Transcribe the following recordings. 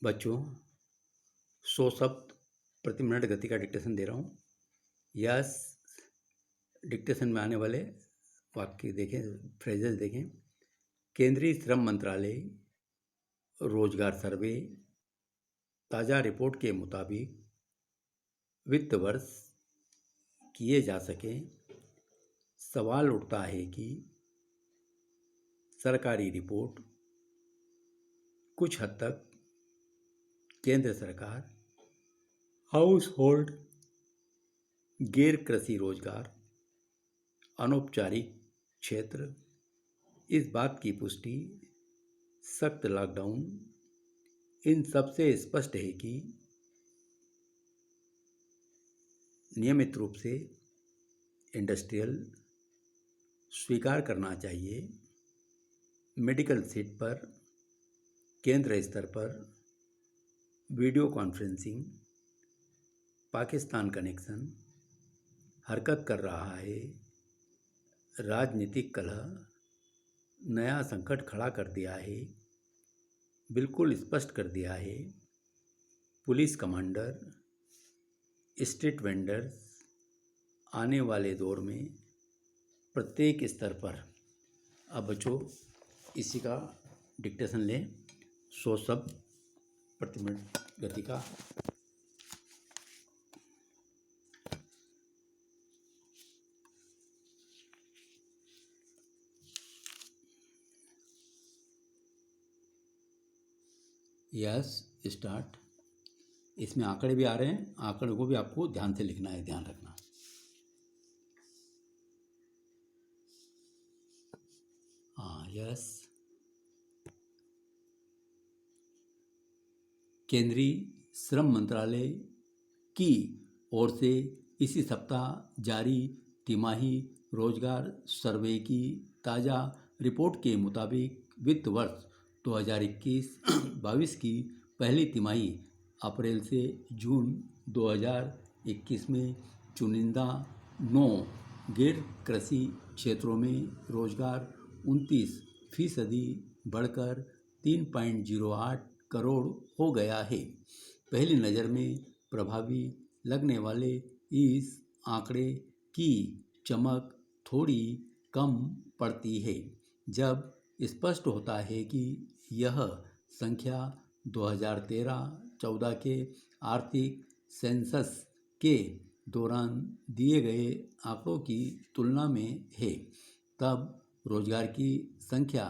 बच्चों, 100 शब्द प्रति मिनट गति का डिक्टेशन दे रहा हूँ। यस, डिक्टेशन में आने वाले वाक्य देखें, फ्रेजेस देखें। केंद्रीय श्रम मंत्रालय रोजगार सर्वे ताज़ा रिपोर्ट के मुताबिक वित्त वर्ष किए जा सके। सवाल उठता है कि सरकारी रिपोर्ट कुछ हद तक केंद्र सरकार, हाउस होल्ड, गैर कृषि रोजगार, अनौपचारिक क्षेत्र, इस बात की पुष्टि, सख्त लॉकडाउन, इन सबसे स्पष्ट है कि नियमित रूप से इंडस्ट्रियल स्वीकार करना चाहिए। मेडिकल सीट पर केंद्र स्तर पर वीडियो कॉन्फ्रेंसिंग, पाकिस्तान कनेक्शन हरकत कर रहा है। राजनीतिक कलह नया संकट खड़ा कर दिया है, बिल्कुल स्पष्ट कर दिया है। पुलिस कमांडर, स्ट्रीट वेंडर्स आने वाले दौर में प्रत्येक स्तर पर। अब बच्चों, इसी का डिक्टेशन लें, 100 शब्द प्रति मिनट गति का। Yes, start. इसमें आंकड़े भी आ रहे हैं, आंकड़े को भी आपको ध्यान से लिखना है, ध्यान रखना। हाँ, यस। केंद्रीय श्रम मंत्रालय की ओर से इसी सप्ताह जारी तिमाही रोजगार सर्वे की ताज़ा रिपोर्ट के मुताबिक वित्त वर्ष 2021-22 की पहली तिमाही अप्रैल से जून 2021 में चुनिंदा 9 गैर कृषि क्षेत्रों में रोजगार 29% बढ़कर 3.08 करोड़ हो गया है। पहली नज़र में प्रभावी लगने वाले इस आंकड़े की चमक थोड़ी कम पड़ती है जब स्पष्ट होता है कि यह संख्या 2013-14 के आर्थिक सेंसस के दौरान दिए गए आंकड़ों की तुलना में है। तब रोजगार की संख्या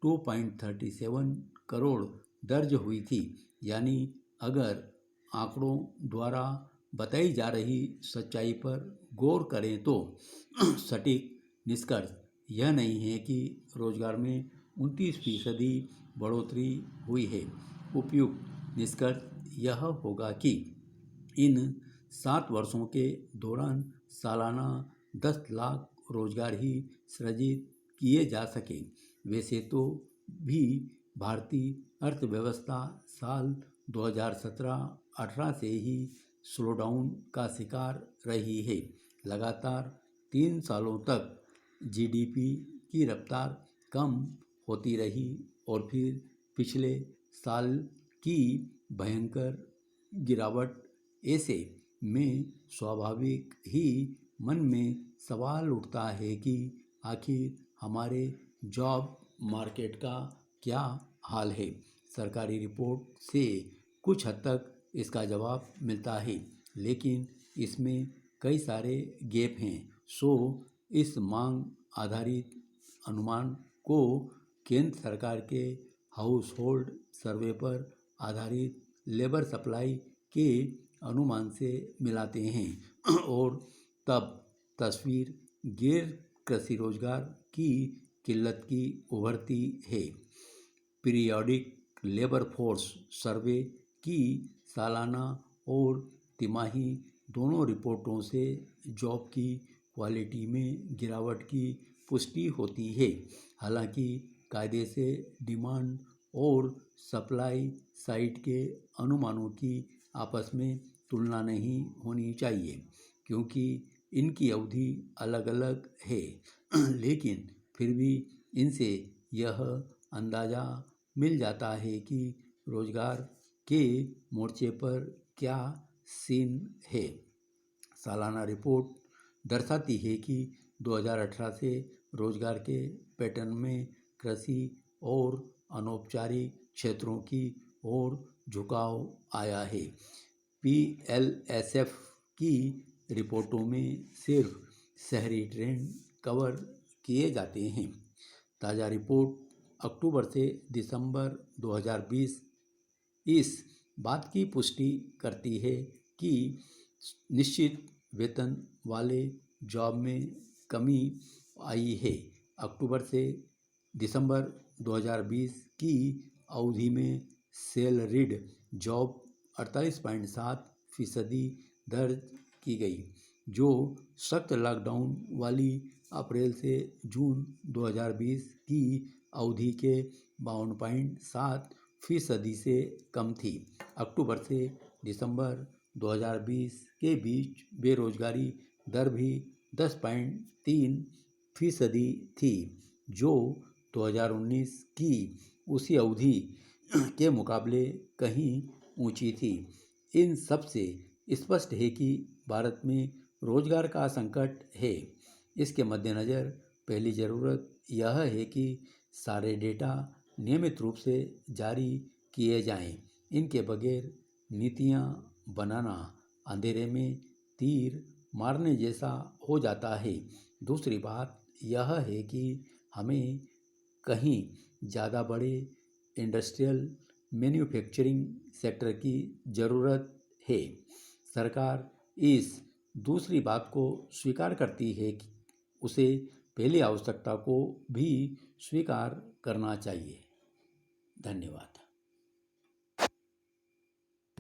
2.37 करोड़ दर्ज हुई थी। यानी अगर आंकड़ों द्वारा बताई जा रही सच्चाई पर गौर करें तो सटीक निष्कर्ष यह नहीं है कि रोजगार में 29% बढ़ोतरी हुई है। उपयुक्त निष्कर्ष यह होगा कि इन 7 वर्षों के दौरान सालाना 10 लाख रोजगार ही सृजित किए जा सके। वैसे तो भी भारतीय अर्थव्यवस्था साल 2017-18 से ही स्लोडाउन का शिकार रही है। लगातार 3 सालों तक जीडीपी की रफ्तार कम होती रही और फिर पिछले साल की भयंकर गिरावट। ऐसे में स्वाभाविक ही मन में सवाल उठता है कि आखिर हमारे जॉब मार्केट का क्या हाल है। सरकारी रिपोर्ट से कुछ हद तक इसका जवाब मिलता है, लेकिन इसमें कई सारे गैप हैं। सो इस मांग आधारित अनुमान को केंद्र सरकार के हाउस होल्ड सर्वे पर आधारित लेबर सप्लाई के अनुमान से मिलाते हैं और तब तस्वीर गैर कृषि रोजगार की किल्लत की उभरती है। पीरियोडिक लेबर फोर्स सर्वे की सालाना और तिमाही दोनों रिपोर्टों से जॉब की क्वालिटी में गिरावट की पुष्टि होती है। हालांकि कायदे से डिमांड और सप्लाई साइड के अनुमानों की आपस में तुलना नहीं होनी चाहिए क्योंकि इनकी अवधि अलग अलग है। लेकिन फिर भी इनसे यह अंदाज़ा मिल जाता है कि रोजगार के मोर्चे पर क्या सीन है। सालाना रिपोर्ट दर्शाती है कि 2018 से रोजगार के पैटर्न में कृषि और अनौपचारिक क्षेत्रों की ओर झुकाव आया है। PLSF की रिपोर्टों में सिर्फ शहरी ट्रेंड कवर किए जाते हैं। ताज़ा रिपोर्ट अक्टूबर से दिसंबर 2020 इस बात की पुष्टि करती है कि निश्चित वेतन वाले जॉब में कमी आई है। अक्टूबर से दिसंबर 2020 की अवधि में सैलरीड जॉब 48.7% दर्ज की गई, जो सख्त लॉकडाउन वाली अप्रैल से जून 2020 की अवधि के 52.7% से कम थी। अक्टूबर से दिसंबर 2020 के बीच बेरोजगारी दर भी 10.3% थी, जो 2019 की उसी अवधि के मुकाबले कहीं ऊंची थी। इन सब से स्पष्ट है कि भारत में रोजगार का संकट है। इसके मद्देनज़र पहली ज़रूरत यह है कि सारे डेटा नियमित रूप से जारी किए जाएं। इनके बगैर नीतियां बनाना अंधेरे में तीर मारने जैसा हो जाता है। दूसरी बात यह है कि हमें कहीं ज़्यादा बड़े इंडस्ट्रियल मैन्युफैक्चरिंग सेक्टर की ज़रूरत है। सरकार इस दूसरी बात को स्वीकार करती है कि उसे पहली आवश्यकता को भी स्वीकार करना चाहिए। धन्यवाद।